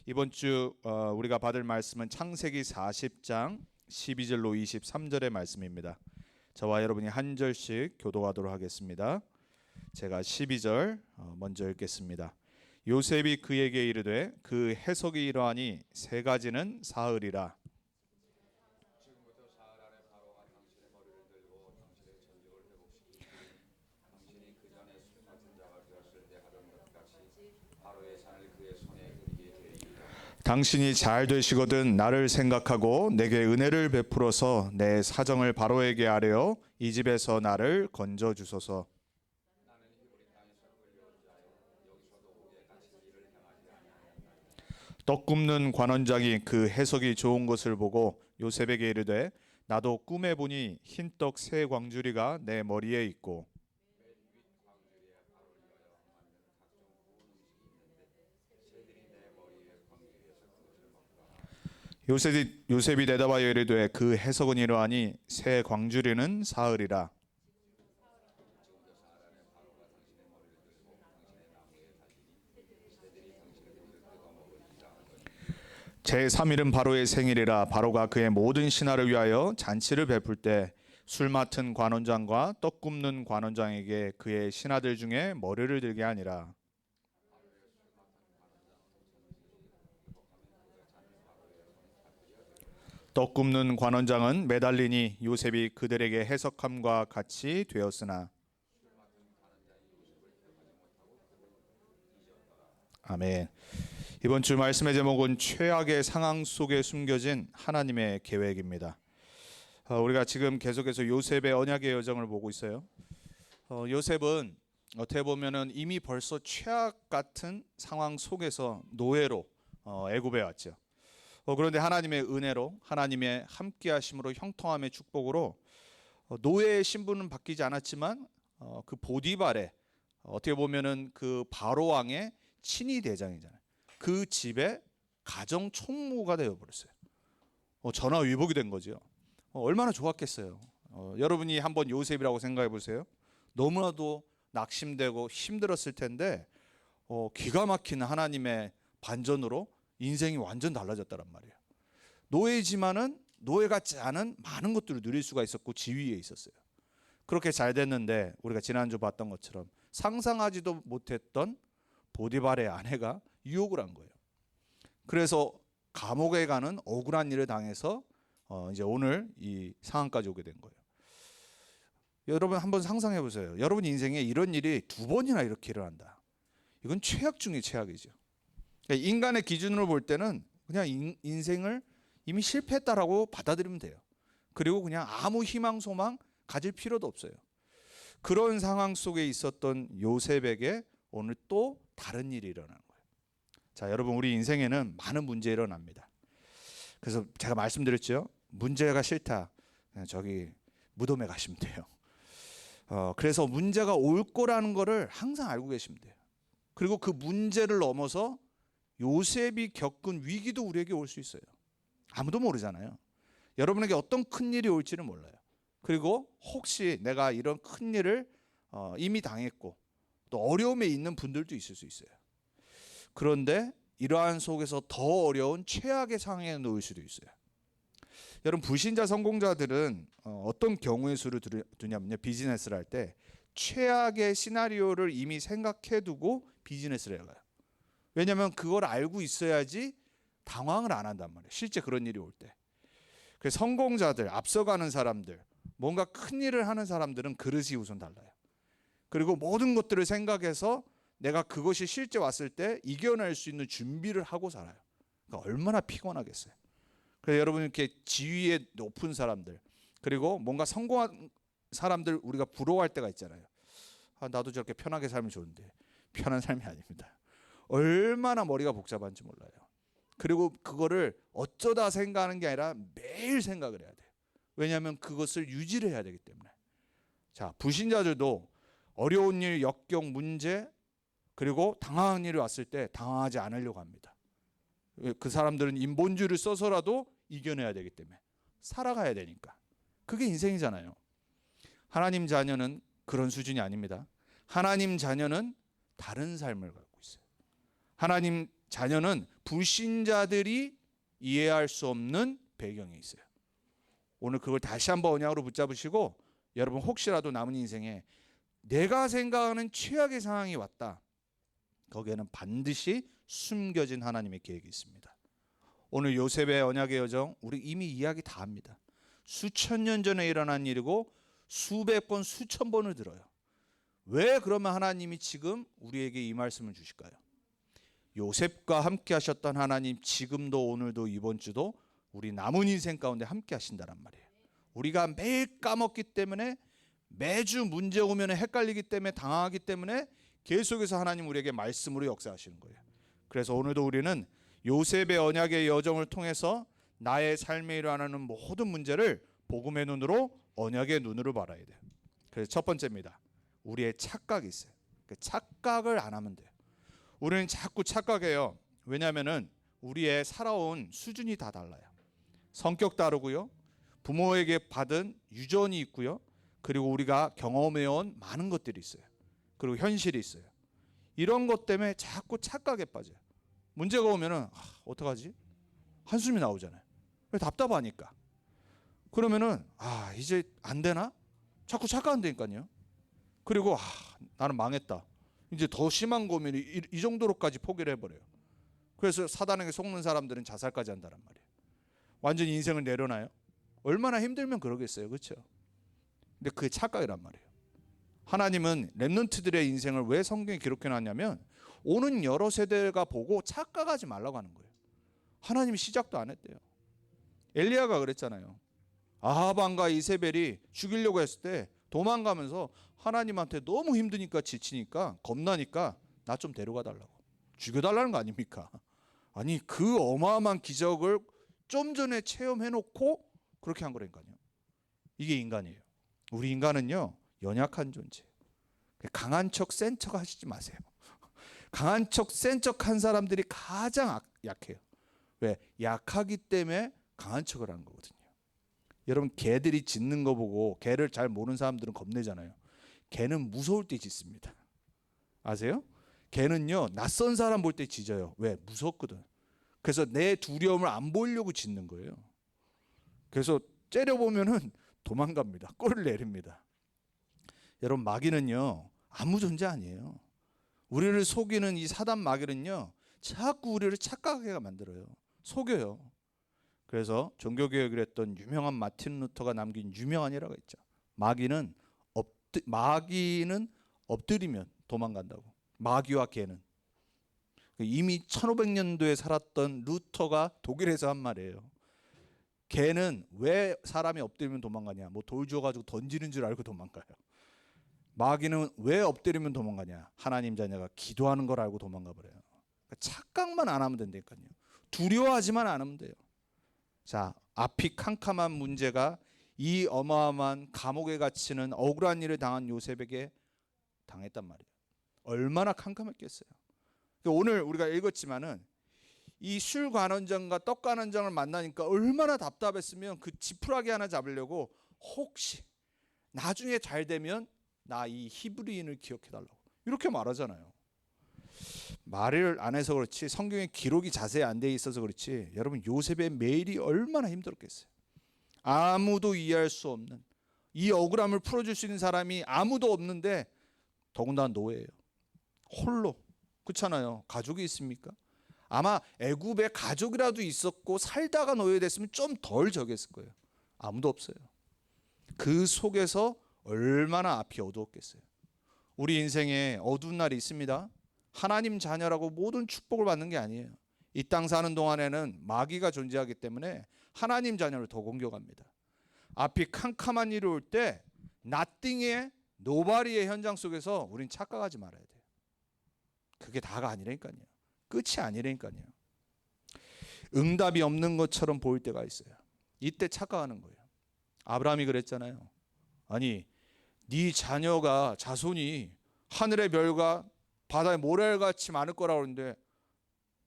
이번 주 우리가 받을 말씀은 창세기 40장 12절로 23절의 말씀입니다. 저와 여러분이 한 절씩 교도하도록 하겠습니다. 제가 12절 먼저 읽겠습니다. 요셉이 그에게 이르되 그 해석이 이러하니 세 가지는 사흘이라. 지금부터 사흘 안에 바로가 당신의 머리를 들고 당신의 전적을 회복시키시니 당신이 그 전에 술 맡은 자가 되었을 때 하던 것 같이 바로의 산을 그의 손에 그리게 되리이다. 당신이 잘 되시거든 나를 생각하고 내게 은혜를 베풀어서 내 사정을 바로에게 아뢰어 이 집에서 나를 건져 주소서. 나는 히브리 땅에서 끌려온 자요 여기서도 오게 같이 일을 행하지 아니하였나이다. 떡 굽는 관원장이 그 해석이 좋은 것을 보고 요셉에게 이르되 나도 꿈에 보니 흰떡 세 광주리가 내 머리에 있고 맨 윗 광주리에 바로를 위하여 만든 각종 구운 음식이 있는데 새들이 내 머리에 광주리에서 그것을 먹더라. 요셉이 대답하여 이르되 그 해석은 이러하니 새 광주리는 사흘이라. 지금부터 사흘 안에 바로가 당신의 머리를 들고 당신의 나무에 달리니 새들이 당신의 머리를 뜯어 먹으리이다 하더니 제3일은 바로의 생일이라. 바로가 그의 모든 신하를 위하여 잔치를 베풀 때 술 맡은 관원장과 떡 굽는 관원장에게 그의 신하들 중에 머리를 들게 하니라. 떡 굽는 관원장은 매달리니 요셉이 그들에게 해석함과 같이 되었으나. 아멘. 이번 주 말씀의 제목은 최악의 상황 속에 숨겨진 하나님의 계획입니다. 우리가 지금 계속해서 요셉의 언약의 여정을 보고 있어요. 요셉은 어떻게 보면은 이미 벌써 최악 같은 상황 속에서 노예로 애굽에 왔죠. 그런데 하나님의 은혜로, 하나님의 함께하심으로, 형통함의 축복으로 노예의 신분은 바뀌지 않았지만 그 보디발의 어떻게 보면은 그 바로 왕의 친위 대장이잖아요. 그 집에 가정 총무가 되어 버렸어요. 전화 위복이 된 거죠. 얼마나 좋았겠어요. 여러분이 한번 요셉이라고 생각해 보세요. 너무나도 낙심되고 힘들었을 텐데 기가 막힌 하나님의 반전으로 인생이 완전 달라졌다란 말이에요. 노예지만은 노예 같지 않은 많은 것들을 누릴 수가 있었고 지위에 있었어요. 그렇게 잘 됐는데 우리가 지난주 봤던 것처럼 상상하지도 못했던 보디발의 아내가 유혹을 한 거예요. 그래서 감옥에 가는 억울한 일을 당해서 이제 오늘 이 상황까지 오게 된 거예요. 여러분 한번 상상해 보세요. 여러분 인생에 이런 일이 두 번이나 이렇게 일어난다. 이건 최악 중의 최악이죠. 그러니까 인간의 기준으로 볼 때는 그냥 인생을 이미 실패했다라고 받아들이면 돼요. 그리고 그냥 아무 희망 소망 가질 필요도 없어요. 그런 상황 속에 있었던 요셉에게 오늘 또 다른 일이 일어나는 거예요. 자, 여러분 우리 인생에는 많은 문제 일어납니다. 그래서 제가 말씀드렸죠. 문제가 싫다. 저기 무덤에 가시면 돼요. 그래서 문제가 올 거라는 거를 항상 알고 계시면 돼요. 그리고 그 문제를 넘어서 요셉이 겪은 위기도 우리에게 올 수 있어요. 아무도 모르잖아요. 여러분에게 어떤 큰 일이 올지는 몰라요. 그리고 혹시 내가 이런 큰 일을 이미 당했고 또 어려움에 있는 분들도 있을 수 있어요. 그런데 이러한 속에서 더 어려운 최악의 상황에 놓일 수도 있어요. 여러분 불신자 성공자들은 어떤 경우의 수를 두냐면요. 비즈니스를 할 때 최악의 시나리오를 이미 생각해 두고 비즈니스를 해가요. 왜냐하면 그걸 알고 있어야지 당황을 안 한단 말이에요. 실제 그런 일이 올 때. 그래서 성공자들, 앞서가는 사람들, 뭔가 큰 일을 하는 사람들은 그릇이 우선 달라요. 그리고 모든 것들을 생각해서 내가 그것이 실제 왔을 때 이겨낼 수 있는 준비를 하고 살아요. 그러니까 얼마나 피곤하겠어요. 그래서 여러분 이렇게 지위에 높은 사람들 그리고 뭔가 성공한 사람들 우리가 부러워할 때가 있잖아요. 나도 저렇게 편하게 살면 좋은데 편한 삶이 아닙니다. 얼마나 머리가 복잡한지 몰라요. 그리고 그거를 어쩌다 생각하는 게 아니라 매일 생각을 해야 돼요. 왜냐하면 그것을 유지를 해야 되기 때문에. 자, 불신자들도 어려운 일, 역경, 문제 그리고 당황한 일이 왔을 때 당황하지 않으려고 합니다. 그 사람들은 인본주의를 써서라도 이겨내야 되기 때문에 살아가야 되니까. 그게 인생이잖아요. 하나님 자녀는 그런 수준이 아닙니다. 하나님 자녀는 다른 삶을 갖고 있어요. 하나님 자녀는 불신자들이 이해할 수 없는 배경이 있어요. 오늘 그걸 다시 한번 언약으로 붙잡으시고 여러분 혹시라도 남은 인생에 내가 생각하는 최악의 상황이 왔다. 거기에는 반드시 숨겨진 하나님의 계획이 있습니다. 오늘 요셉의 언약의 여정 우리 이미 이야기 다 합니다. 수천 년 전에 일어난 일이고 수백 번 수천 번을 들어요. 왜 그러면 하나님이 지금 우리에게 이 말씀을 주실까요? 요셉과 함께 하셨던 하나님 지금도 오늘도 이번 주도 우리 남은 인생 가운데 함께 하신다란 말이에요. 우리가 매일 까먹기 때문에 매주 문제 오면 헷갈리기 때문에 당황하기 때문에 계속해서 하나님 우리에게 말씀으로 역사하시는 거예요. 그래서 오늘도 우리는 요셉의 언약의 여정을 통해서 나의 삶에 일어나는 모든 문제를 복음의 눈으로 언약의 눈으로 바라야 돼요. 그래서 첫 번째입니다. 우리의 착각이 있어요. 그 착각을 안 하면 돼요. 우리는 자꾸 착각해요. 왜냐하면은 우리의 살아온 수준이 다 달라요. 성격 다르고요. 부모에게 받은 유전이 있고요. 그리고 우리가 경험해온 많은 것들이 있어요. 그리고 현실이 있어요. 이런 것 때문에 자꾸 착각에 빠져요. 문제가 오면은 어떡하지? 한숨이 나오잖아요. 왜? 답답하니까. 그러면은 이제 안 되나? 자꾸 착각한다니까요. 그리고 나는 망했다. 이제 더 심한 고민이 이 정도로까지 포기를 해버려요. 그래서 사단에게 속는 사람들은 자살까지 한다는 말이에요. 완전히 인생을 내려놔요. 얼마나 힘들면 그러겠어요. 그렇죠? 근데 그게 착각이란 말이에요. 하나님은 렘넌트들의 인생을 왜 성경에 기록해 놨냐면 오는 여러 세대가 보고 착각하지 말라고 하는 거예요. 하나님이 시작도 안 했대요. 엘리야가 그랬잖아요. 아하방과 이세벨이 죽이려고 했을 때 도망가면서 하나님한테 너무 힘드니까 지치니까 겁나니까 나 좀 데려가 달라고. 죽여달라는 거 아닙니까? 아니 그 어마어마한 기적을 좀 전에 체험해놓고 그렇게 한 거라니까요. 이게 인간이에요. 우리 인간은요 연약한 존재예요. 강한 척 센 척 하시지 마세요. 강한 척 센 척 한 사람들이 가장 약해요. 왜? 약하기 때문에 강한 척을 하는 거거든요. 여러분 개들이 짖는 거 보고 개를 잘 모르는 사람들은 겁내잖아요. 개는 무서울 때 짖습니다. 아세요? 개는요 낯선 사람 볼 때 짖어요. 왜? 무섭거든. 그래서 내 두려움을 안 보이려고 짖는 거예요. 그래서 째려보면은 도망갑니다. 꼴을 내립니다. 여러분 마귀는요 아무 존재 아니에요. 우리를 속이는 이 사단 마귀는요 자꾸 우리를 착각하게 만들어요. 속여요. 그래서 종교개혁을 했던 유명한 마틴 루터가 남긴 유명한 일화가 있죠. 마귀는 엎드리면 도망간다고. 마귀와 개는. 이미 1500년도에 살았던 루터가 독일에서 한 말이에요. 개는 왜 사람이 엎드리면 도망가냐? 뭐 돌 주워가지고 던지는 줄 알고 도망가요. 마귀는 왜 엎드리면 도망가냐? 하나님 자녀가 기도하는 걸 알고 도망가 버려요. 그러니까 착각만 안 하면 된다니까요. 두려워하지만 않으면 돼요. 자, 앞이 캄캄한 문제가 이 어마어마한 감옥에 갇히는 억울한 일을 당한 요셉에게 당했단 말이에요. 얼마나 캄캄했겠어요. 오늘 우리가 읽었지만은 이 술 관원장과 떡 관원장을 만나니까 얼마나 답답했으면 그 지푸라기 하나 잡으려고 혹시 나중에 잘 되면 나 이 히브리인을 기억해 달라고 이렇게 말하잖아요. 말을 안 해서 그렇지 성경에 기록이 자세히 안 돼 있어서 그렇지 여러분 요셉의 매일이 얼마나 힘들었겠어요. 아무도 이해할 수 없는 이 억울함을 풀어줄 수 있는 사람이 아무도 없는데 더군다나 노예예요. 홀로. 그렇잖아요. 가족이 있습니까? 아마 애굽에 가족이라도 있었고 살다가 노예됐으면 좀 덜 적했을 거예요. 아무도 없어요. 그 속에서 얼마나 앞이 어두웠겠어요. 우리 인생에 어두운 날이 있습니다. 하나님 자녀라고 모든 축복을 받는 게 아니에요. 이 땅 사는 동안에는 마귀가 존재하기 때문에 하나님 자녀를 더 공격합니다. 앞이 캄캄한 일이 올 때 nothing의 노바리의 현장 속에서 우린 착각하지 말아야 돼요. 그게 다가 아니라니까요. 끝이 아니라니까요. 응답이 없는 것처럼 보일 때가 있어요. 이때 착각하는 거예요. 아브라함이 그랬잖아요. 아니 네 자녀가 자손이 하늘의 별과 바다의 모래알같이 많을 거라고 그러는데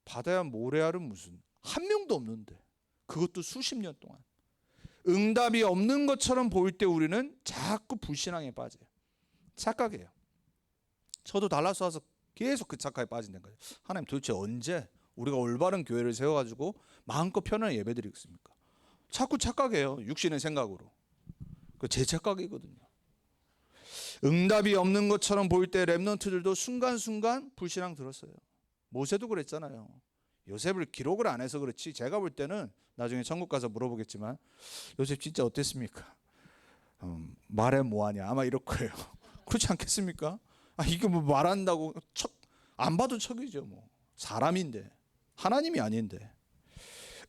바다의 모래알은 무슨 한 명도 없는데 그것도 수십 년 동안 응답이 없는 것처럼 보일 때 우리는 자꾸 불신앙에 빠져요. 착각해요. 저도 달라스 와서 계속 그 착각에 빠진다는 거예요. 하나님 도대체 언제 우리가 올바른 교회를 세워가지고 마음껏 편안히 예배드리겠습니까? 자꾸 착각해요. 육신의 생각으로. 그 제 착각이거든요. 응답이 없는 것처럼 보일 때 렘넌트들도 순간순간 불신앙 들었어요. 모세도 그랬잖아요. 요셉을 기록을 안 해서 그렇지 제가 볼 때는 나중에 천국 가서 물어보겠지만 요셉 진짜 어땠습니까? 말해 뭐하냐 아마 이럴 거예요. 그렇지 않겠습니까? 이게 뭐 말한다고 안 봐도 척이죠. 뭐 사람인데 하나님이 아닌데.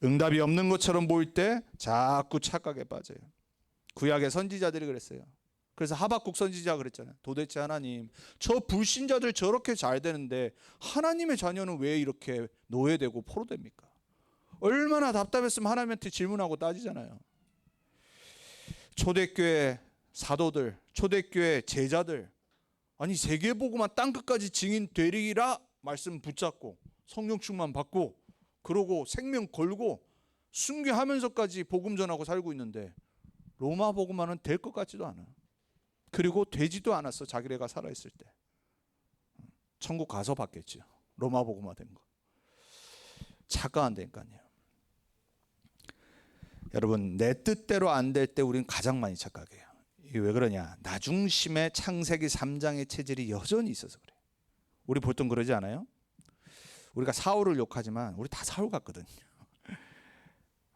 응답이 없는 것처럼 보일 때 자꾸 착각에 빠져요. 구약의 선지자들이 그랬어요. 그래서 하박국 선지자가 그랬잖아요. 도대체 하나님, 저 불신자들 저렇게 잘 되는데 하나님의 자녀는 왜 이렇게 노예되고 포로됩니까? 얼마나 답답했으면 하나님한테 질문하고 따지잖아요. 초대교회 사도들, 초대교회 제자들, 아니 세계복음만 땅끝까지 증인 되리라 말씀 붙잡고 성령 충만 받고 그러고 생명 걸고 순교하면서까지 복음 전하고 살고 있는데 로마 복음화는 될 것 같지도 않아. 그리고 되지도 않았어. 자기네가 살아있을 때. 천국 가서 받겠죠. 로마 복음화 된 거. 착각한다니까요. 여러분 내 뜻대로 안 될 때 우리는 가장 많이 착각해요. 이게 왜 그러냐? 나 중심의 창세기 3장의 체질이 여전히 있어서 그래. 우리 보통 그러지 않아요? 우리가 사울을 욕하지만 우리 다 사울 같거든요.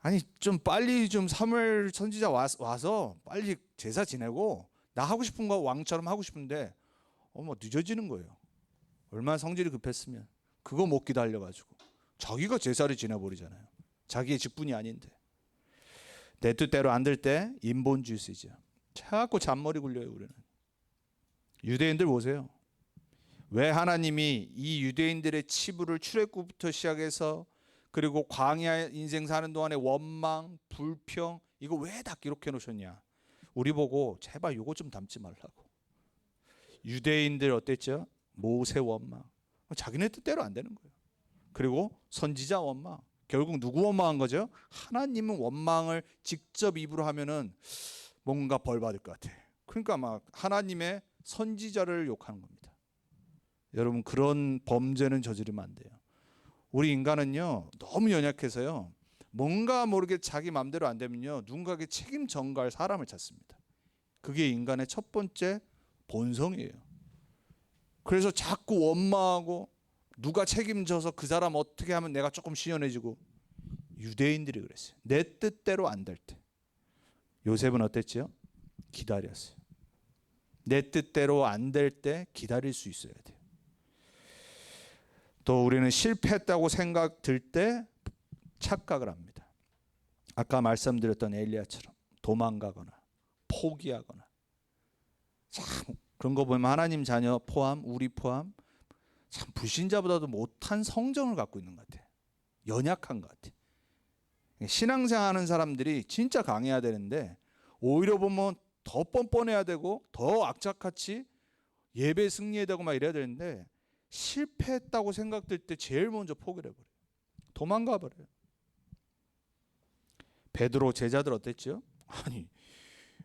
아니 좀 빨리 좀 사무엘 선지자 와서 빨리 제사 지내고 나 하고 싶은 거 왕처럼 하고 싶은데 뭐 늦어지는 거예요. 얼마나 성질이 급했으면 그거 못 기다려가지고 자기가 제사를 지내버리잖아요. 자기의 직분이 아닌데. 내 뜻대로 안 될 때 인본주의 쓰죠. 자꾸 잔머리 굴려요 우리는. 유대인들 보세요. 왜 하나님이 이 유대인들의 치부를 출애굽부터 시작해서 그리고 광야 인생 사는 동안에 원망, 불평 이거 왜 다 기록해 놓으셨냐? 우리 보고 제발 이거 좀 담지 말라고. 유대인들 어땠죠? 모세 원망. 자기네 뜻대로 안 되는 거예요. 그리고 선지자 원망. 결국 누구 원망한 거죠? 하나님은 원망을 직접 입으로 하면은 뭔가 벌 받을 것 같아. 그러니까 막 하나님의 선지자를 욕하는 겁니다. 여러분 그런 범죄는 저지르면 안 돼요. 우리 인간은요 너무 연약해서요 뭔가 모르게 자기 마음대로 안 되면요 누군가에게 책임 전가할 사람을 찾습니다. 그게 인간의 첫 번째 본성이에요. 그래서 자꾸 원망하고 누가 책임져서 그 사람 어떻게 하면 내가 조금 시원해지고. 유대인들이 그랬어요. 내 뜻대로 안 될 때. 요셉은 어땠지요? 기다렸어요. 내 뜻대로 안 될 때 기다릴 수 있어야 돼요. 또 우리는 실패했다고 생각 들 때 착각을 합니다. 아까 말씀드렸던 엘리야처럼 도망가거나 포기하거나. 참 그런 거 보면 하나님 자녀 포함 우리 포함 참 불신자보다도 못한 성정을 갖고 있는 것 같아요. 연약한 것 같아요. 신앙생활하는 사람들이 진짜 강해야 되는데 오히려 보면 더 뻔뻔해야 되고 더 악착같이 예배 승리해야 되고 막 이래야 되는데 실패했다고 생각될 때 제일 먼저 포기를 해버려요. 도망가 버려요. 베드로 제자들 어땠죠? 아니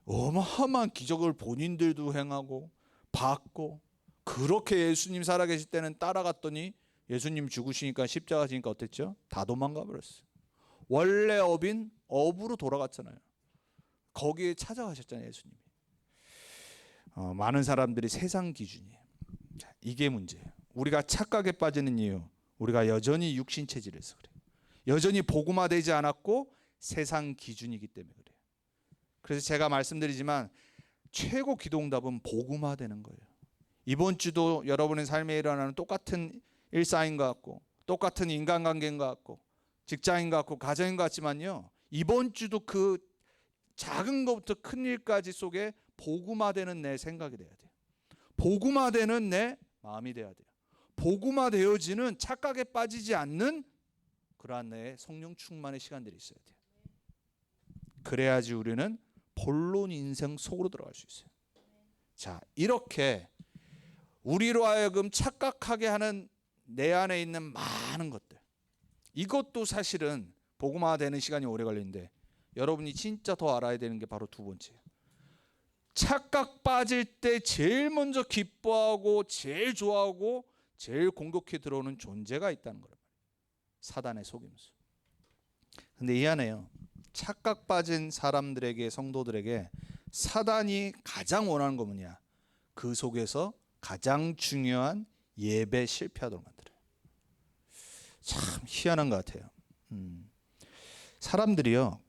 어마어마한 기적을 본인들도 행하고 받고 그렇게 예수님 살아계실 때는 따라갔더니 예수님 죽으시니까 십자가 지니까 어땠죠? 다 도망가 버렸어요. 원래 업인 업으로 돌아갔잖아요. 거기에 찾아가셨잖아요 예수님이. 많은 사람들이 세상 기준이에요. 자, 이게 문제예요. 우리가 착각에 빠지는 이유 우리가 여전히 육신 체질에서 그래요. 여전히 복음화되지 않았고 세상 기준이기 때문에 그래요. 그래서 제가 말씀드리지만 최고 기도응답은 복음화되는 거예요. 이번 주도 여러분의 삶에 일어나는 똑같은 일상인 것 같고 똑같은 인간관계인 것 같고 직장인 것 같고 가정인 것 같지만요 이번 주도 그 작은 것부터 큰 일까지 속에 복음화되는 내 생각이 돼야 돼요. 복음화되는 내 마음이 돼야 돼요. 복음화되어지는 착각에 빠지지 않는 그러한 내 성령 충만의 시간들이 있어야 돼요. 그래야지 우리는 본론 인생 속으로 들어갈 수 있어요. 자, 이렇게 우리로 하여금 착각하게 하는 내 안에 있는 많은 것들 이것도 사실은 복음화되는 시간이 오래 걸리는데 여러분이 진짜 더 알아야 되는 게 바로 두 번째예요. 착각 빠질 때 제일 먼저 기뻐하고 제일 좋아하고 제일 공격해 들어오는 존재가 있다는 거예요. 사단의 속임수. 근데 미안해요. 착각 빠진 사람들에게, 성도들에게 사단이 가장 원하는 거 뭐냐? 그 속에서 가장 중요한 예배 실패하도록 만들어요. 참 희한한 것 같아요. 사람들이요,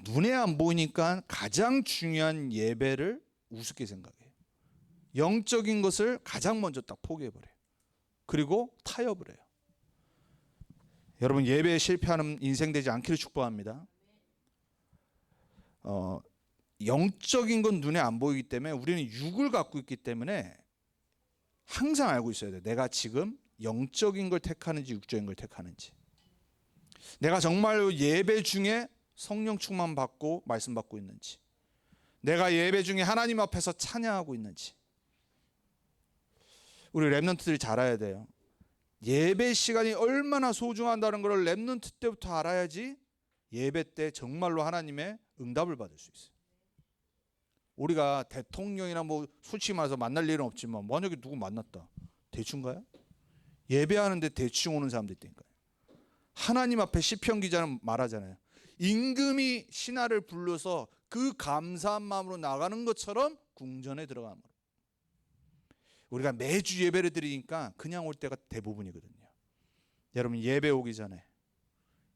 눈에 안 보이니까 가장 중요한 예배를 우습게 생각해요. 영적인 것을 가장 먼저 딱 포기해버려요. 그리고 타협을 해요. 여러분, 예배에 실패하는 인생 되지 않기를 축복합니다. 영적인 건 눈에 안 보이기 때문에 우리는 육을 갖고 있기 때문에 항상 알고 있어야 돼요. 내가 지금 영적인 걸 택하는지 육적인 걸 택하는지. 내가 정말로 예배 중에 성령 충만 받고 말씀 받고 있는지, 내가 예배 중에 하나님 앞에서 찬양하고 있는지. 우리 랩런트들이 잘 알아야 돼요. 예배 시간이 얼마나 소중한다는 걸 랩런트 때부터 알아야지 예배 때 정말로 하나님의 응답을 받을 수 있어요. 우리가 대통령이나 뭐 솔직히 말해서 만날 일은 없지만 만약에 누구 만났다, 대충 가요? 예배하는데 대충 오는 사람도 있다니까요. 하나님 앞에 시편 기자는 말하잖아요. 임금이 신하를 불러서 그 감사한 마음으로 나가는 것처럼 궁전에 들어가는 거예요. 우리가 매주 예배를 드리니까 그냥 올 때가 대부분이거든요. 여러분, 예배 오기 전에,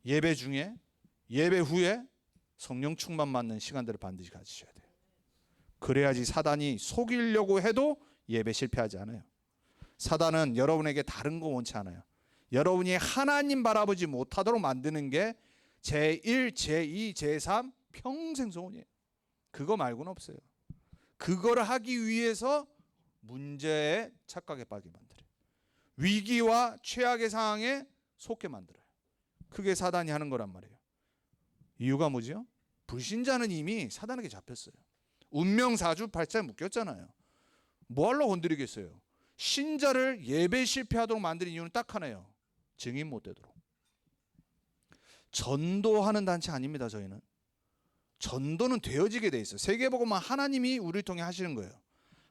예배 중에, 예배 후에 성령 충만 받는 시간들을 반드시 가지셔야 돼요. 그래야지 사단이 속이려고 해도 예배 실패하지 않아요. 사단은 여러분에게 다른 거 원치 않아요. 여러분이 하나님 바라보지 못하도록 만드는 게 제1, 제2, 제3 평생 소원이에요. 그거 말고는 없어요. 그거를 하기 위해서 문제에 착각에 빠지게 만들어요. 위기와 최악의 상황에 속게 만들어요. 그게 사단이 하는 거란 말이에요. 이유가 뭐죠? 불신자는 이미 사단에게 잡혔어요. 운명 사주팔자에 묶였잖아요. 뭐하러 건드리겠어요? 신자를 예배 실패하도록 만드는 이유는 딱 하나예요. 증인 못 되도록. 전도하는 단체 아닙니다. 저희는 전도는 되어지게 돼 있어요. 세계복음은 하나님이 우리를 통해 하시는 거예요.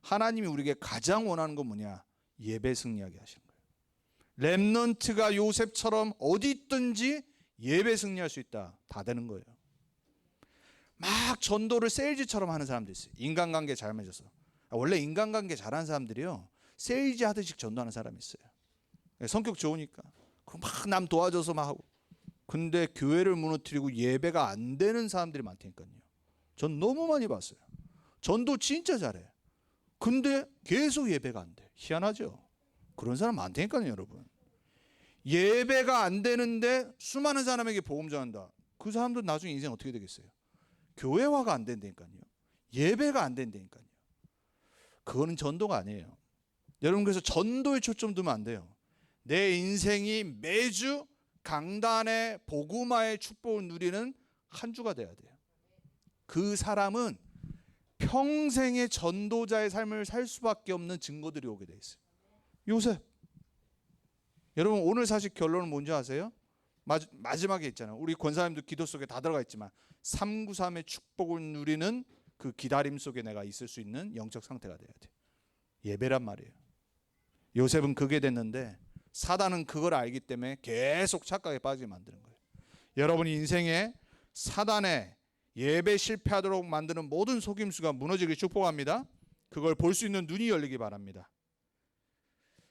하나님이 우리에게 가장 원하는 건 뭐냐? 예배 승리하게 하시는 거예요. 렘넌트가 요셉처럼 어디 있든지 예배 승리할 수 있다. 다 되는 거예요. 막 전도를 세일즈처럼 하는 사람도 있어요. 인간관계 잘 맺어서. 원래 인간관계 잘하는 사람들이요, 세일즈 하듯이 전도하는 사람이 있어요. 성격 좋으니까 막 남 도와줘서 막 하고. 근데 교회를 무너뜨리고 예배가 안 되는 사람들이 많다니까요. 전 너무 많이 봤어요. 전도 진짜 잘해. 근데 계속 예배가 안 돼. 희한하죠? 그런 사람 많다니까요, 여러분. 예배가 안 되는데 수많은 사람에게 복음 전한다. 그 사람도 나중에 인생 어떻게 되겠어요? 교회화가 안 된다니까요. 예배가 안 된다니까요. 그거는 전도가 아니에요. 여러분, 그래서 전도에 초점 두면 안 돼요. 내 인생이 매주 강단의 복음화의 축복을 누리는 한 주가 돼야 돼요. 그 사람은 평생의 전도자의 삶을 살 수밖에 없는 증거들이 오게 돼 있어요. 요셉. 여러분, 오늘 사실 결론은 뭔지 아세요? 마지막에 있잖아요. 우리 권사님도 기도 속에 다 들어가 있지만 393의 축복을 누리는 그 기다림 속에 내가 있을 수 있는 영적 상태가 돼야 돼. 예배란 말이에요. 요셉은 그게 됐는데 사단은 그걸 알기 때문에 계속 착각에 빠지게 만드는 거예요. 여러분 인생에 사단의 예배 실패하도록 만드는 모든 속임수가 무너지길 축복합니다. 그걸 볼 수 있는 눈이 열리기 바랍니다.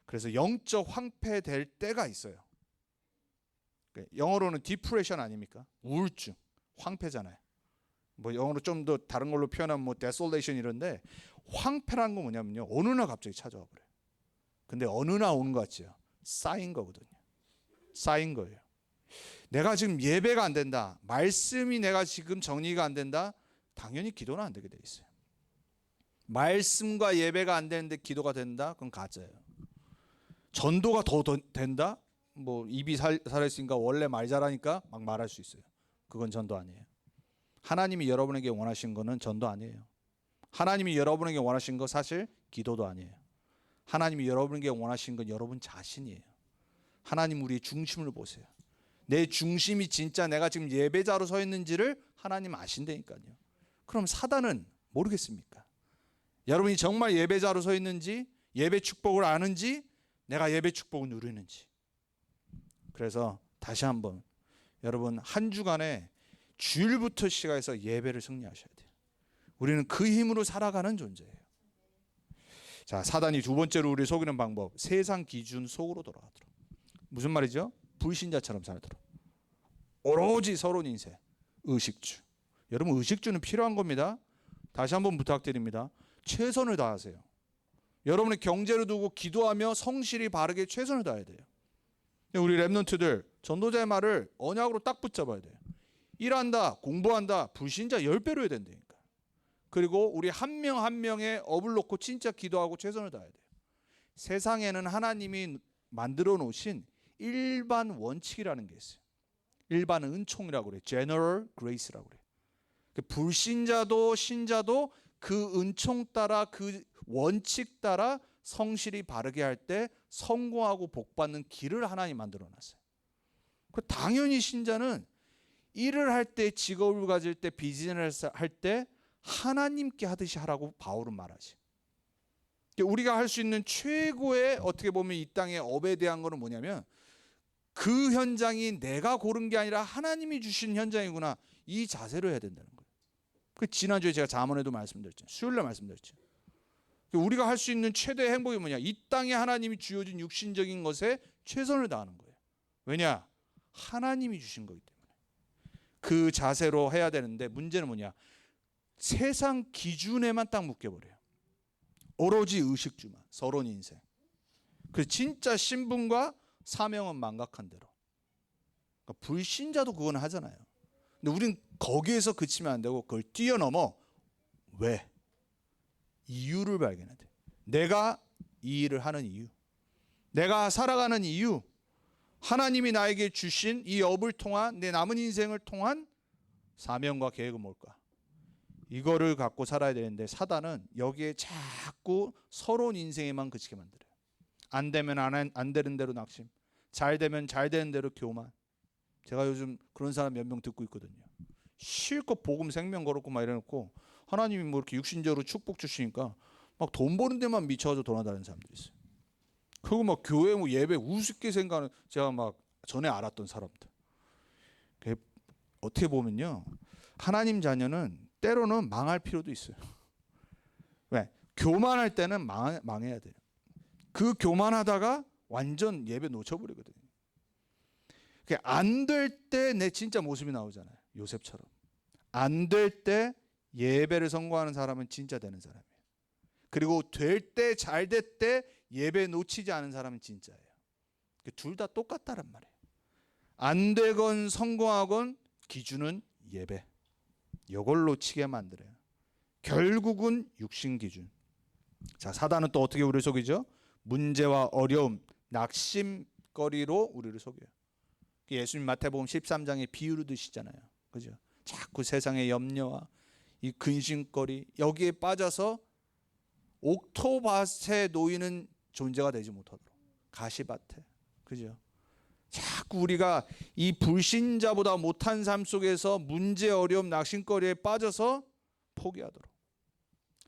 그래서 영적 황폐될 때가 있어요. 영어로는 디프레션 아닙니까? 우울증, 황폐잖아요. 뭐 영어로 좀 더 다른 걸로 표현하면 뭐 데솔레이션 이런데, 황폐라는 건 뭐냐면요, 어느 날 갑자기 찾아와 버려요. 근데 어느 날 오는 것 같죠? 쌓인 거거든요. 쌓인 거예요. 내가 지금 예배가 안 된다, 말씀이 내가 지금 정리가 안 된다, 당연히 기도는 안 되게 돼 있어요. 말씀과 예배가 안 되는데 기도가 된다? 그건 가짜예요. 전도가 더 된다? 뭐 입이 살아있으니까 원래 말 잘하니까 막 말할 수 있어요. 그건 전도 아니에요. 하나님이 여러분에게 원하신 거는 전도 아니에요. 하나님이 여러분에게 원하신 거 사실 기도도 아니에요. 하나님이 여러분에게 원하신 건 여러분 자신이에요. 하나님, 우리의 중심을 보세요. 내 중심이 진짜 내가 지금 예배자로 서 있는지를 하나님 아신다니까요. 그럼 사단은 모르겠습니까? 여러분이 정말 예배자로 서 있는지, 예배 축복을 아는지, 내가 예배 축복을 누리는지. 그래서 다시 한번 여러분 한 주간에 주일부터 시작해서 예배를 승리하셔야 돼요. 우리는 그 힘으로 살아가는 존재예요. 자, 사단이 두 번째로 우리 속이는 방법, 세상 기준 속으로 돌아가도록. 무슨 말이죠? 불신자처럼 살도록. 오로지 서론 인생, 의식주. 여러분 의식주는 필요한 겁니다. 다시 한번 부탁드립니다. 최선을 다하세요. 여러분의 경제를 두고 기도하며 성실히 바르게 최선을 다해야 돼요. 우리 랩런트들 전도자의 말을 언약으로 딱 붙잡아야 돼요. 일한다, 공부한다, 불신자 10배로 해야 된다니까. 그리고 우리 한 명 한 명의 업을 놓고 진짜 기도하고 최선을 다해야 돼요. 세상에는 하나님이 만들어 놓으신 일반 원칙이라는 게 있어요. 일반 은총이라고 그래요. General Grace라고 그래요. 불신자도 신자도 그 은총 따라 그 원칙 따라 성실히 바르게 할 때 성공하고 복받는 길을 하나님 만들어 놨어요. 당연히 신자는 일을 할 때, 직업을 가질 때, 비즈니스 할 때 하나님께 하듯이 하라고 바울은 말하지. 우리가 할 수 있는 최고의 어떻게 보면 이 땅의 업에 대한 거는 뭐냐면 그 현장이 내가 고른 게 아니라 하나님이 주신 현장이구나, 이 자세로 해야 된다는 거예요. 그 지난주에 제가 잠언에도 말씀드렸죠. 수요일날 말씀드렸죠. 우리가 할 수 있는 최대의 행복이 뭐냐? 이 땅에 하나님이 주어진 육신적인 것에 최선을 다하는 거예요. 왜냐? 하나님이 주신 거기 때문에. 그 자세로 해야 되는데 문제는 뭐냐? 세상 기준에만 딱 묶여버려요. 오로지 의식주만, 서론 인생. 그 진짜 신분과 사명은 망각한 대로. 그러니까 불신자도 그건 하잖아요. 근데 우린 거기에서 그치면 안 되고 그걸 뛰어넘어. 왜? 이유를 발견해야 돼. 내가 이 일을 하는 이유, 내가 살아가는 이유, 하나님이 나에게 주신 이 업을 통한 내 남은 인생을 통한 사명과 계획은 뭘까? 이거를 갖고 살아야 되는데 사단은 여기에 자꾸 서론 인생에만 그치게 만들어요. 안 되면 안 되는 대로 낙심, 잘 되면 잘 되는 대로 교만. 제가 요즘 그런 사람 몇 명 듣고 있거든요. 실컷 복음 생명 걸었고 막 이래놓고 하나님이 뭐 이렇게 육신적으로 축복 주시니까 막 돈 버는 데만 미쳐가지고 돌아다니는 사람들이 있어요. 그리고 막 교회 뭐 예배 우습게 생각하는, 제가 막 전에 알았던 사람들. 어떻게 보면요, 하나님 자녀는 때로는 망할 필요도 있어요. 왜? 교만할 때는 망해야 돼요. 그 교만하다가 완전 예배 놓쳐버리거든요. 안 될 때 내 진짜 모습이 나오잖아요. 요셉처럼. 안 될 때 예배를 선고하는 사람은 진짜 되는 사람이에요. 그리고 될 때, 잘 될 때 예배 놓치지 않은 사람은 진짜예요. 둘 다 똑같다란 말이에요. 안 되건 성공하건 기준은 예배. 이걸 놓치게 만들어요. 결국은 육신 기준. 자, 사단은 또 어떻게 우리를 속이죠? 문제와 어려움, 낙심거리로 우리를 속여요. 예수님 마태복음 13장에 비유를 드시잖아요. 그죠? 자꾸 세상의 염려와 이 근심거리, 여기에 빠져서 옥토밭에 놓이는 존재가 되지 못하도록. 가시밭에. 그죠? 자꾸 우리가 이 불신자보다 못한 삶 속에서 문제, 어려움, 낙심거리에 빠져서 포기하도록,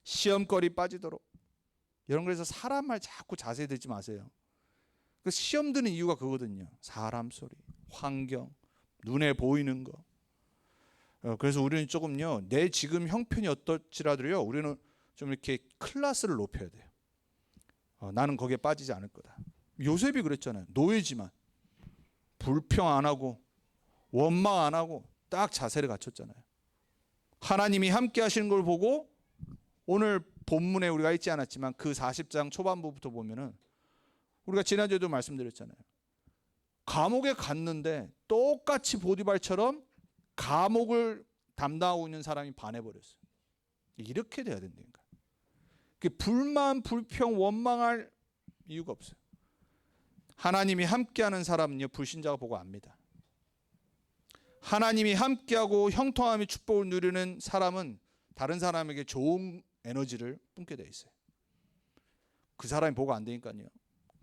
시험거리 빠지도록. 이런 거에서 사람 말 자꾸 자세히 듣지 마세요. 그 시험 드는 이유가 그거거든요. 사람 소리, 환경, 눈에 보이는 거. 그래서 우리는 조금요, 내 지금 형편이 어떨지라도요, 우리는 좀 이렇게 클래스를 높여야 돼요. 나는 거기에 빠지지 않을 거다. 요셉이 그랬잖아요. 노예지만 불평 안 하고 원망 안 하고 딱 자세를 갖췄잖아요. 하나님이 함께 하시는 걸 보고 오늘 본문에 우리가 있지 않았지만 그 40장 초반부부터 보면은 우리가 지난주에도 말씀드렸잖아요. 감옥에 갔는데 똑같이 보디발처럼 감옥을 담당하고 있는 사람이 반해버렸어요. 이렇게 돼야 된다니까. 불만, 불평, 원망할 이유가 없어요. 하나님이 함께하는 사람은요, 불신자가 보고 압니다. 하나님이 함께하고 형통함의 축복을 누리는 사람은 다른 사람에게 좋은 에너지를 뿜게 돼 있어요. 그 사람이 보고 안 되니까요.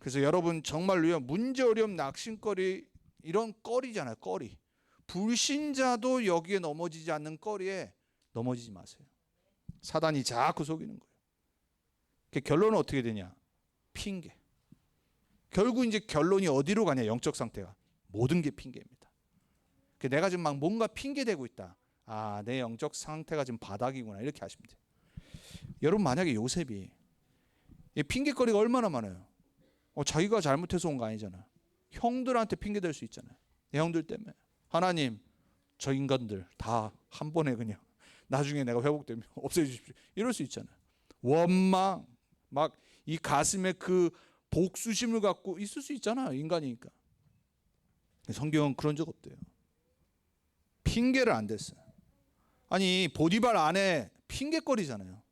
그래서 여러분 정말로요, 문제, 어려움, 낙심거리, 이런 거리잖아요. 거리. 불신자도 여기에 넘어지지 않는 거리에 넘어지지 마세요. 사단이 자꾸 속이는 거예요. 결론은 어떻게 되냐? 핑계. 결국 이제 결론이 어디로 가냐? 영적 상태가 모든 게 핑계입니다. 내가 지금 막 뭔가 핑계대고 있다. 아, 내 영적 상태가 지금 바닥이구나. 이렇게 하시면 돼요. 여러분, 만약에 요셉이 이 핑계거리가 얼마나 많아요. 자기가 잘못해서 온 거 아니잖아. 형들한테 핑계댈 수 있잖아요. 내 형들 때문에. 하나님, 저 인간들 다 한 번에 그냥 나중에 내가 회복되면 없애주십시오. 이럴 수 있잖아요. 원망, 막 이 가슴에 그 복수심을 갖고 있을 수 있잖아요. 인간이니까. 성경은 그런 적 없대요. 핑계를 안 댔어요. 아니, 보디발 안에 핑계거리잖아요.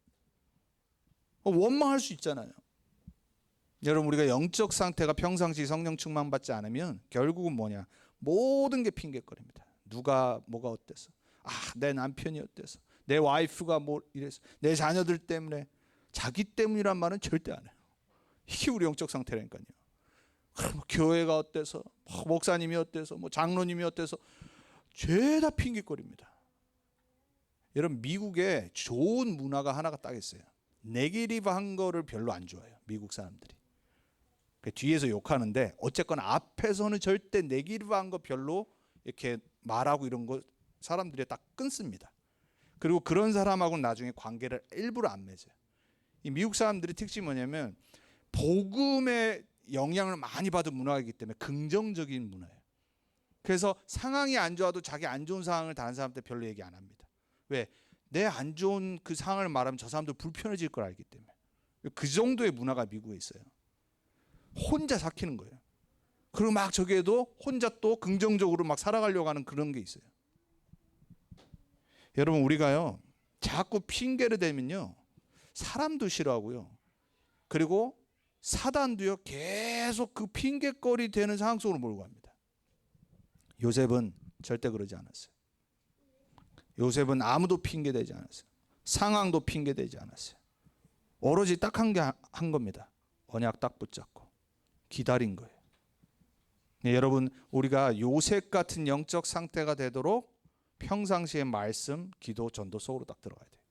원망할 수 있잖아요. 여러분, 우리가 영적 상태가 평상시 성령 충만 받지 않으면 결국은 뭐냐? 모든 게 핑계거리입니다. 누가 뭐가 어때서, 내 남편이 어때서, 내 와이프가 뭐 이래서, 내 자녀들 때문에. 자기 때문이란 말은 절대 안 해요. 이게 우리 영적 상태라니까요. 교회가 어때서, 목사님이 어때서, 장로님이 어때서, 죄다 핑계거리입니다. 여러분, 미국에 좋은 문화가 하나가 딱 있어요. 네게티브한 거를 별로 안 좋아해요. 미국 사람들이. 뒤에서 욕하는데 어쨌거나 앞에서는 절대 네게티브한 거 별로 이렇게 말하고 이런 거 사람들이 딱 끊습니다. 그리고 그런 사람하고는 나중에 관계를 일부러 안 맺어요. 이 미국 사람들의 특징이 뭐냐면 복음의 영향을 많이 받은 문화이기 때문에 긍정적인 문화예요. 그래서 상황이 안 좋아도 자기 안 좋은 상황을 다른 사람한테 별로 얘기 안 합니다. 왜? 내 안 좋은 그 상황을 말하면 저 사람도 불편해질 걸 알기 때문에. 그 정도의 문화가 미국에 있어요. 혼자 삭히는 거예요. 그리고 막 저기에도 혼자 또 긍정적으로 막 살아가려고 하는 그런 게 있어요. 여러분, 우리가요 자꾸 핑계를 대면요 사람도 싫어하고요, 그리고 사단도요 계속 그 핑계거리 되는 상황 속으로 몰고 갑니다. 요셉은 절대 그러지 않았어요. 요셉은 아무도 핑계대지 않았어요. 상황도 핑계대지 않았어요. 오로지 딱 한 겁니다. 언약 딱 붙잡고 기다린 거예요. 네, 여러분, 우리가 요셉 같은 영적 상태가 되도록 평상시에 말씀, 기도, 전도 속으로 딱 들어가야 돼요.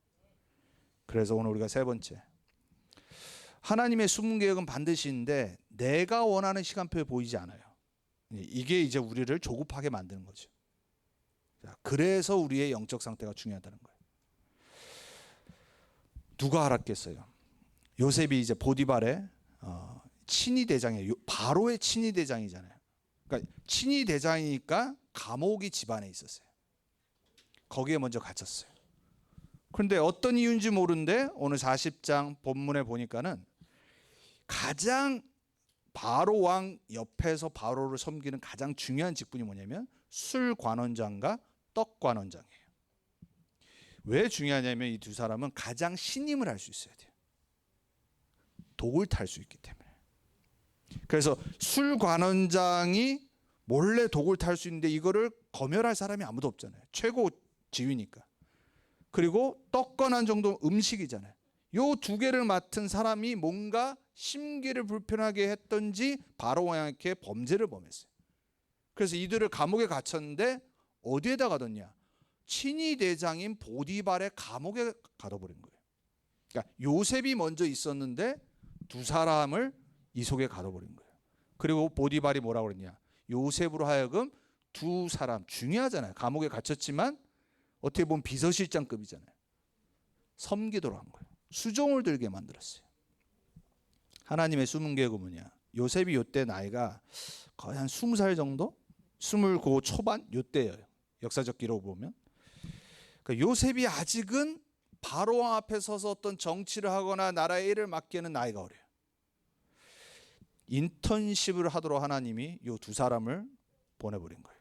그래서 오늘 우리가 세 번째, 하나님의 숨은 계획은 반드시 있는데 내가 원하는 시간표에 보이지 않아요. 이게 이제 우리를 조급하게 만드는 거죠. 그래서 우리의 영적 상태가 중요하다는 거예요. 누가 알았겠어요? 요셉이 이제 보디발의 친위 대장이에요. 바로의 친위 대장이잖아요. 그러니까 친위 대장이니까 감옥이 집안에 있었어요. 거기에 먼저 갇혔어요. 그런데 어떤 이유인지 모르는데 오늘 40장 본문에 보니까는 가장 바로 왕 옆에서 바로를 섬기는 가장 중요한 직분이 뭐냐면 술관원장과 떡관원장이에요. 왜 중요하냐면 이 두 사람은 가장 신임을 할 수 있어야 돼요. 독을 탈 수 있기 때문에. 그래서 술관원장이 몰래 독을 탈 수 있는데 이거를 검열할 사람이 아무도 없잖아요. 최고 지위니까. 그리고 떡관원 정도 음식이잖아요. 요 두 개를 맡은 사람이 뭔가 심기를 불편하게 했던지 바로 왕에게 범죄를 범했어요. 그래서 이들을 감옥에 갇혔는데 어디에다 가뒀냐? 친위 대장인 보디발의 감옥에 가둬버린 거예요. 그러니까 요셉이 먼저 있었는데 두 사람을 이 속에 가둬버린 거예요. 그리고 보디발이 뭐라고 그랬냐? 요셉으로 하여금 두 사람, 중요하잖아요. 감옥에 갇혔지만 어떻게 보면 비서실장급이잖아요. 섬기도록 한 거예요. 수종을 들게 만들었어요. 하나님의 숨은 계획은 뭐냐? 요셉이 요때 나이가 거의 한 20살 정도? 29 초반? 요때예요. 역사적 기록 보면. 그러니까 요셉이 아직은 바로 왕 앞에 서서 어떤 정치를 하거나 나라의 일을 맡기에는 나이가 어려요. 인턴십을 하도록 하나님이 요 두 사람을 보내버린 거예요.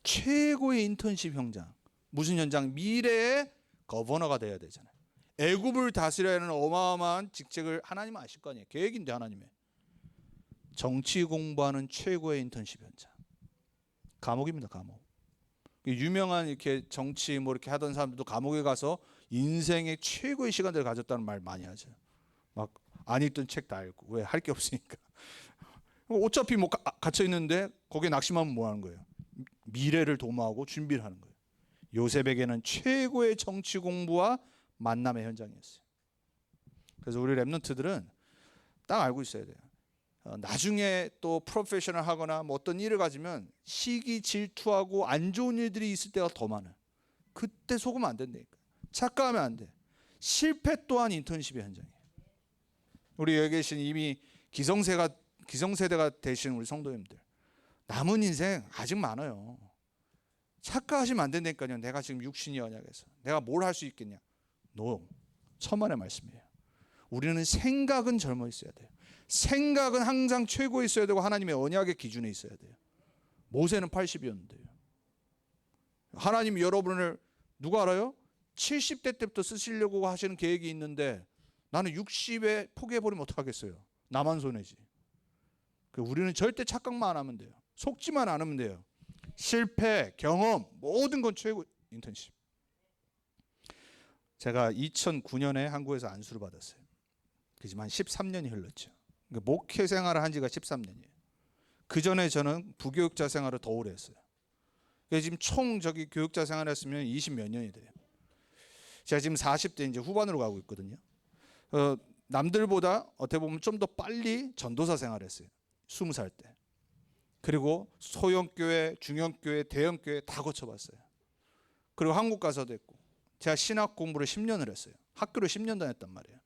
최고의 인턴십 현장. 무슨 현장? 미래의 거버너가 돼야 되잖아요. 애굽을 다스려야 하는 어마어마한 직책을 하나님은 아실 거 아니에요. 계획인데 하나님의. 정치 공부하는 최고의 인턴십 현장. 감옥입니다. 감옥. 유명한 이렇게 정치 뭐 이렇게 하던 사람들도 감옥에 가서 인생의 최고의 시간들을 가졌다는 말 많이 하죠. 막 안 읽던 책 다 읽고. 왜? 할 게 없으니까. 어차피 뭐 갇혀 있는데 거기에 낙심하면 뭐 하는 거예요? 미래를 도모하고 준비를 하는 거예요. 요셉에게는 최고의 정치 공부와 만남의 현장이었어요. 그래서 우리 랩런트들은 딱 알고 있어야 돼요. 나중에 또 프로페셔널 하거나 뭐 어떤 일을 가지면 시기 질투하고 안 좋은 일들이 있을 때가 더 많아요. 그때 속으면 안 된다니까. 착각하면 안 돼. 실패 또한 인턴십의 현장이에요. 우리 여기 계신 이미 기성세대가 되신 우리 성도님들, 남은 인생 아직 많아요. 착각하시면 안 된다니까요. 내가 지금 육신이 언약에서 내가 뭘 할 수 있겠냐. No. 천만의 말씀이에요. 우리는 생각은 젊어 있어야 돼요. 생각은 항상 최고에 있어야 되고 하나님의 언약의 기준에 있어야 돼요. 모세는 80이었는데요. 하나님이 여러분을 누가 알아요? 70대 때부터 쓰시려고 하시는 계획이 있는데 나는 60에 포기해버리면 어떡하겠어요? 나만 손해지. 우리는 절대 착각만 안 하면 돼요. 속지만 않으면 돼요. 실패, 경험, 모든 건 최고 인턴십. 제가 2009년에 한국에서 안수를 받았어요. 그지만 13년이 흘렀죠. 목회 생활을 한 지가 13년이에요. 그 전에 저는 부교육자 생활을 더 오래 했어요. 지금 총 교육자 생활했으면 20몇 년이 돼요. 제가 지금 40대 이제 후반으로 가고 있거든요. 남들보다 어떻게 보면 좀 더 빨리 전도사 생활했어요. 20살 때. 그리고 소형교회, 중형교회, 대형교회 다 거쳐봤어요. 그리고 한국 가서도 했고, 제가 신학 공부를 10년을 했어요. 학교를 10년 다녔단 말이에요.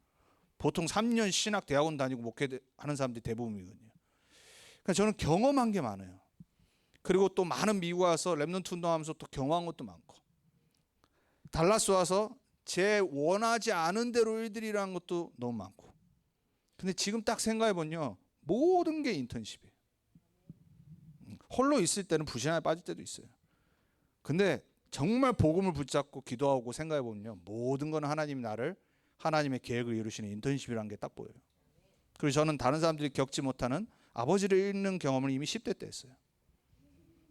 보통 3년 신학 대학원 다니고 목회하는 사람들이 대부분이거든요. 그러니까 저는 경험한 게 많아요. 그리고 또 많은 미국 와서 랩넌트 운동하면서 또 경험한 것도 많고, 달라스 와서 제 원하지 않은 대로 일들이라는 것도 너무 많고. 근데 지금 딱 생각해보면요, 모든 게 인턴십이에요. 홀로 있을 때는 불신앙에 빠질 때도 있어요. 근데 정말 복음을 붙잡고 기도하고 생각해보면요, 모든 건 하나님이 나를 하나님의 계획을 이루시는 인턴십이라는 게 딱 보여요. 그리고 저는 다른 사람들이 겪지 못하는 아버지를 잃는 경험을 이미 10대 때 했어요.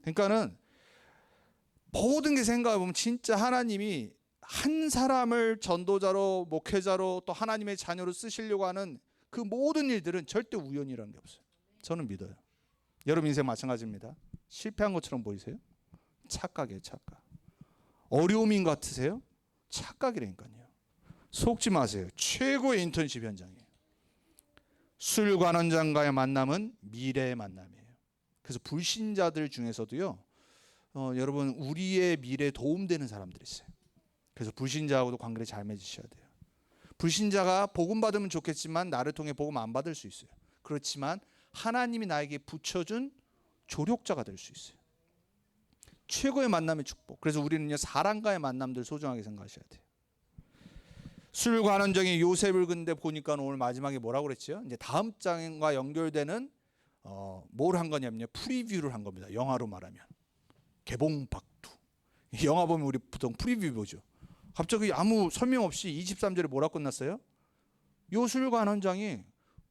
그러니까는 모든 게 생각해보면 진짜 하나님이 한 사람을 전도자로, 목회자로, 또 하나님의 자녀로 쓰시려고 하는 그 모든 일들은 절대 우연이라는 게 없어요. 저는 믿어요. 여러분 인생 마찬가지입니다. 실패한 것처럼 보이세요? 착각이에요, 착각. 어려움인 것 같으세요? 착각이라니까요. 속지 마세요. 최고의 인턴십 현장이에요. 술관원장과의 만남은 미래의 만남이에요. 그래서 불신자들 중에서도요, 여러분 우리의 미래에 도움되는 사람들이 있어요. 그래서 불신자하고도 관계를 잘 맺으셔야 돼요. 불신자가 복음 받으면 좋겠지만 나를 통해 복음 안 받을 수 있어요. 그렇지만 하나님이 나에게 붙여준 조력자가 될 수 있어요. 최고의 만남의 축복. 그래서 우리는요, 사람과의 만남들 소중하게 생각하셔야 돼요. 술관원장이 요셉을 근데 보니까 오늘 마지막에 뭐라고 그랬죠? 이제 다음 장과 연결되는 뭘 한 거냐면요, 프리뷰를 한 겁니다. 영화로 말하면 개봉박두. 영화 보면 우리 보통 프리뷰 보죠. 갑자기 아무 설명 없이 23절에 뭐라 끝났어요? 요 술관원장이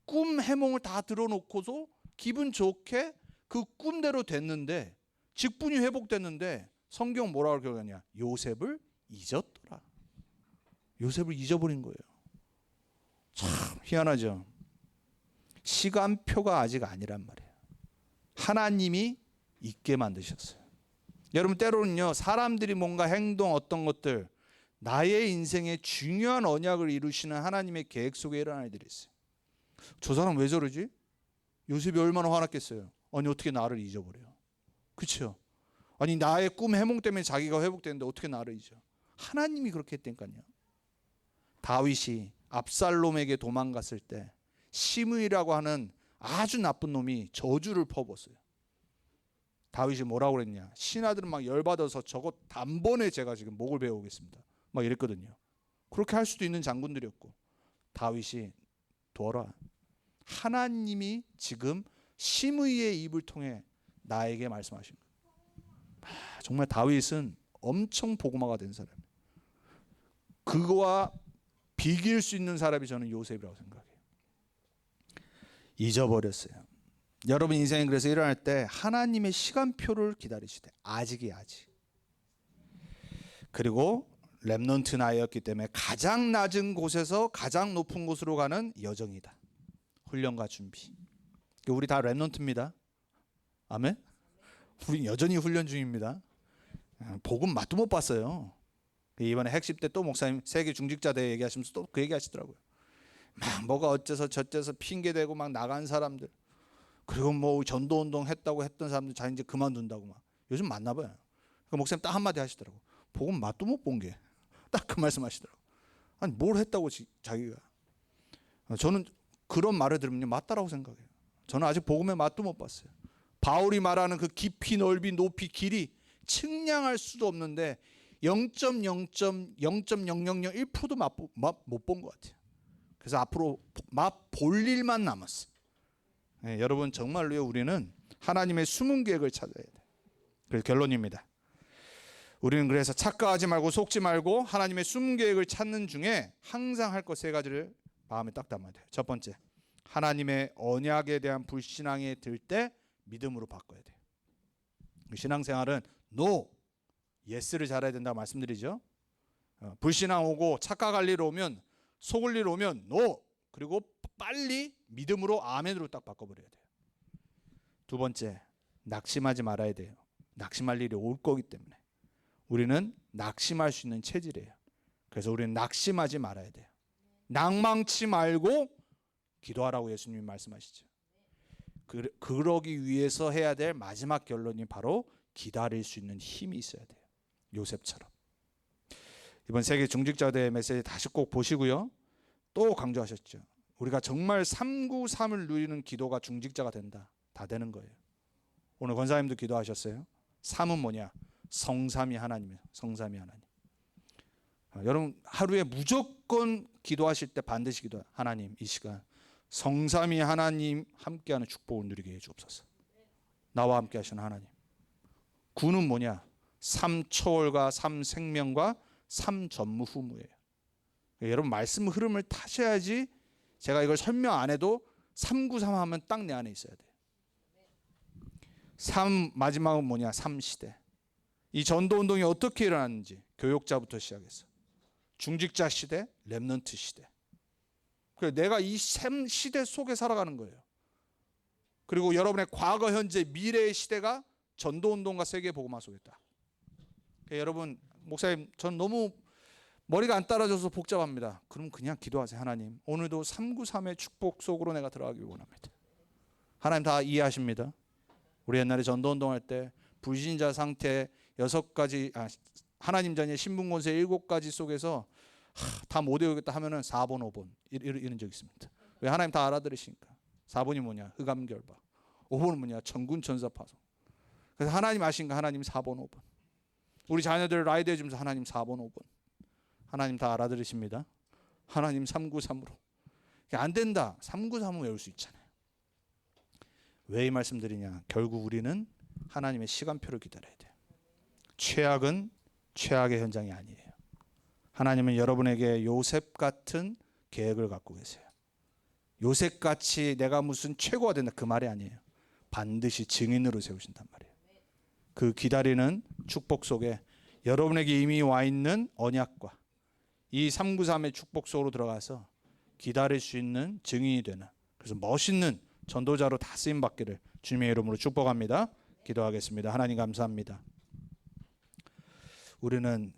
꿈 해몽을 다 들어놓고서 기분 좋게 그 꿈대로 됐는데, 직분이 회복됐는데 성경 뭐라고 기록하냐? 요셉을 잊었더라. 요셉을 잊어버린 거예요. 참 희한하죠. 시간표가 아직 아니란 말이에요. 하나님이 잊게 만드셨어요. 여러분 때로는요, 사람들이 뭔가 행동 어떤 것들, 나의 인생에 중요한 언약을 이루시는 하나님의 계획 속에 일어날 일들이 있어요. 저 사람 왜 저러지? 요셉이 얼마나 화났겠어요. 아니 어떻게 나를 잊어버려요? 그렇죠? 아니 나의 꿈 해몽 때문에 자기가 회복되는데 어떻게 나를 잊어? 하나님이 그렇게 했다니까요. 다윗이 압살롬에게 도망갔을 때 시므이라고 하는 아주 나쁜 놈이 저주를 퍼붓었어요. 다윗이 뭐라고 그랬냐? 신하들은 막 열받아서 저거 단번에 제가 지금 목을 베어오겠습니다 막 이랬거든요. 그렇게 할 수도 있는 장군들이었고, 다윗이 둬라, 하나님이 지금 시므이의 입을 통해 나에게 말씀하신 거예요. 정말 다윗은 엄청 복음화가 된 사람이에요. 그거와 비길 수 있는 사람이 저는 요셉이라고 생각해요. 잊어버렸어요. 여러분 인생이 그래서 일어날 때 하나님의 시간표를 기다리시되 아직이야 아직. 그리고 렘넌트 나이였기 때문에 가장 낮은 곳에서 가장 높은 곳으로 가는 여정이다. 훈련과 준비. 우리 다 렘넌트입니다. 아멘. 우리 여전히 훈련 중입니다. 복음 맛도 못 봤어요. 이번에 핵심 때 또 목사님 세계 중직자대 얘기하시면서 또 그 얘기하시더라고요. 막 뭐가 어째서 저째서 핑계대고 막 나간 사람들, 그리고 뭐 전도운동 했다고 했던 사람들 자 이제 그만둔다고 막 요즘 많나 봐요. 그러니까 목사님 딱 한마디 하시더라고. 복음 맛도 못 본 게 딱 그 말씀하시더라고. 아니 뭘 했다고 자기가. 저는 그런 말을 들으면 맞다라고 생각해요. 저는 아직 복음의 맛도 못 봤어요. 바울이 말하는 그 깊이 넓이 높이 길이 측량할 수도 없는데 0.00001%도 못 본 것 같아요. 그래서 앞으로 맛볼 일만 남았어요. 네, 여러분 정말로요 우리는 하나님의 숨은 계획을 찾아야 돼요. 그래서 결론입니다. 우리는 그래서 착각하지 말고 속지 말고 하나님의 숨은 계획을 찾는 중에 항상 할 것 세 가지를 마음에 딱 담아야 돼요. 첫 번째, 하나님의 언약에 대한 불신앙이 들 때 믿음으로 바꿔야 돼요. 신앙생활은 no, yes를 잘해야 된다고 말씀드리죠. 불신앙 오고 착각할 일 오면 속을 일 오면 no, 그리고 빨리 믿음으로 아멘으로 딱 바꿔버려야 돼요. 두 번째, 낙심하지 말아야 돼요. 낙심할 일이 올 거기 때문에 우리는 낙심할 수 있는 체질이에요. 그래서 우리는 낙심하지 말아야 돼요. 낭망치 말고 기도하라고 예수님이 말씀하시죠. 그러기 위해서 해야 될 마지막 결론이 바로 기다릴 수 있는 힘이 있어야 돼요. 요셉처럼. 이번 세계 중직자대회 메시지 다시 꼭 보시고요. 또 강조하셨죠. 우리가 정말 393을 누리는 기도가 중직자가 된다. 다 되는 거예요. 오늘 권사님도 기도하셨어요. 3은 뭐냐? 성삼위 하나님이에요. 성삼위 하나님. 여러분 하루에 무조건 기도하실 때 반드시 기도해요. 하나님 이 시간 성삼위 하나님 함께하는 축복을 누리게 해주옵소서. 나와 함께 하시는 하나님. 9는 뭐냐? 3초월과 3생명과 3전무후무예요. 여러분 말씀 흐름을 타셔야지 제가 이걸 설명 안 해도 393 하면 딱 내 안에 있어야 돼요. 3 마지막은 뭐냐? 3시대. 이 전도운동이 어떻게 일어났는지 교역자부터 시작해서 중직자 시대, 렘넌트 시대. 그래서 내가 이 시대 속에 살아가는 거예요. 그리고 여러분의 과거, 현재, 미래의 시대가 전도운동과 세계복음화 속에 있다. 여러분 목사님 전 너무 머리가 안 따라줘서 복잡합니다. 그럼 그냥 기도하세요. 하나님 오늘도 393의 축복 속으로 내가 들어가기 원합니다. 하나님 다 이해하십니다. 우리 옛날에 전도운동할 때 불신자 상태 6가지 하나님 자녀의 신분권세 7가지 속에서 다 못 외우겠다 하면은 4번 5번 이런 적 있습니다. 왜? 하나님 다 알아들으시니까. 4번이 뭐냐? 흑암결박. 5번은 뭐냐? 천군천사 파송. 그래서 하나님 아신가? 하나님 4번 5번. 우리 자녀들 라이드 해주면서 하나님 4번 5번. 하나님 다 알아들으십니다. 하나님 393으로. 안 된다. 393은 외울 수 있잖아요. 왜 이 말씀 드리냐? 결국 우리는 하나님의 시간표를 기다려야 돼요. 최악은 최악의 현장이 아니에요. 하나님은 여러분에게 요셉 같은 계획을 갖고 계세요. 요셉같이 내가 무슨 최고가 된다 그 말이 아니에요. 반드시 증인으로 세우신단 말이에요. 그 기다리는 축복 속에 여러분에게 이미 와 있는 언약과 이 393의 축복 속으로 들어가서 기다릴 수 있는 증인이 되는, 그래서 멋있는 전도자로 다 쓰임 받기를 주님의 이름으로 축복합니다. 기도하겠습니다. 하나님 감사합니다. 우리는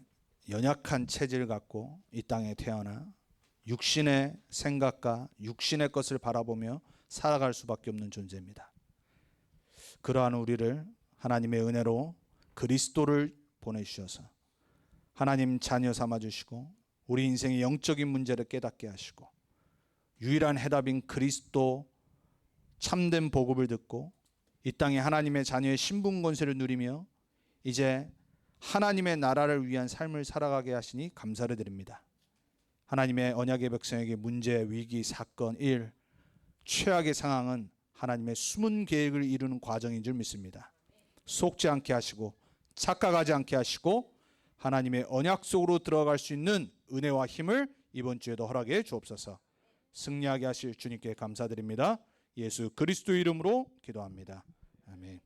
연약한 체질 갖고 이 땅에 태어나 육신의 생각과 육신의 것을 바라보며 살아갈 수밖에 없는 존재입니다. 그러한 우리를 하나님의 은혜로 그리스도를 보내주셔서 하나님 자녀 삼아주시고 우리 인생의 영적인 문제를 깨닫게 하시고 유일한 해답인 그리스도 참된 복음을 듣고 이 땅에 하나님의 자녀의 신분 권세를 누리며 이제 하나님의 나라를 위한 삶을 살아가게 하시니 감사를 드립니다. 하나님의 언약의 백성에게 문제, 위기, 사건, 일, 최악의 상황은 하나님의 숨은 계획을 이루는 과정인 줄 믿습니다. 속지 않게 하시고 착각하지 않게 하시고 하나님의 언약 속으로 들어갈 수 있는 은혜와 힘을 이번 주에도 허락해 주옵소서. 승리하게 하실 주님께 감사드립니다. 예수 그리스도 이름으로 기도합니다. 아멘.